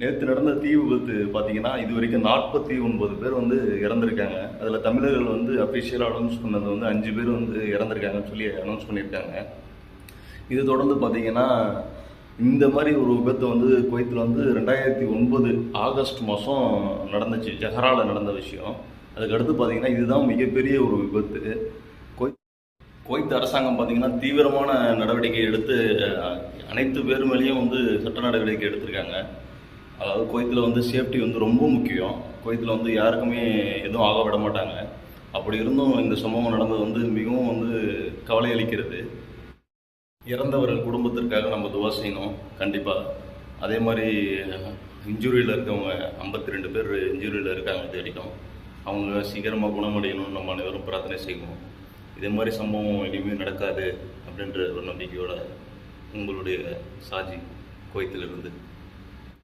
நேற்று நடந்த தீ விபத்து பார்த்தீங்கன்னா இது வரைக்கும் 49 பேர் வந்து இறந்துருக்காங்க. அதில் தமிழர்கள் வந்து அஃபிஷியலாக அனௌன்ஸ் பண்ணது வந்து 5 பேர் வந்து இறந்துருக்காங்கன்னு சொல்லி அனௌன்ஸ் பண்ணியிருக்காங்க. இது தொடர்ந்து பார்த்தீங்கன்னா இந்த மாதிரி ஒரு விபத்து வந்து குவைத்தில் வந்து 2009 ஆகஸ்ட் மாதம் நடந்துச்சு. ஜஹராவில் நடந்த விஷயம். அதுக்கடுத்து பார்த்தீங்கன்னா இதுதான் மிகப்பெரிய ஒரு விபத்து. குவைத் அரசாங்கம் பார்த்தீங்கன்னா தீவிரமான நடவடிக்கை எடுத்து அனைத்து பேர் மேலேயும் வந்து சட்ட நடவடிக்கை எடுத்திருக்காங்க. அதாவது குவைத்தில் வந்து சேஃப்டி வந்து ரொம்ப முக்கியம். குவைத்தில் வந்து யாருக்குமே எதுவும் ஆக விட மாட்டாங்க. அப்படி இருந்தும் இந்த சம்பவம் நடந்தது வந்து மிகவும் வந்து கவலை அளிக்கிறது. இறந்தவர்கள் குடும்பத்திற்காக நம்ம துவா செய்யணும் கண்டிப்பாக. அதே மாதிரி இன்ஜூரியில் இருக்கவங்க 52 பேர் இன்ஜூரியில் இருக்காங்க. இது வரைக்கும் அவங்க சீக்கிரமாக குணமடையணும்னு நம்ம அனைவரும் பிரார்த்தனை செய்வோம். இதே மாதிரி சம்பவம் இனிமேல் நடக்காது அப்படின்ற ஒரு நம்பிக்கையோட உங்களுடைய சாஜி குவைத்திலிருந்து.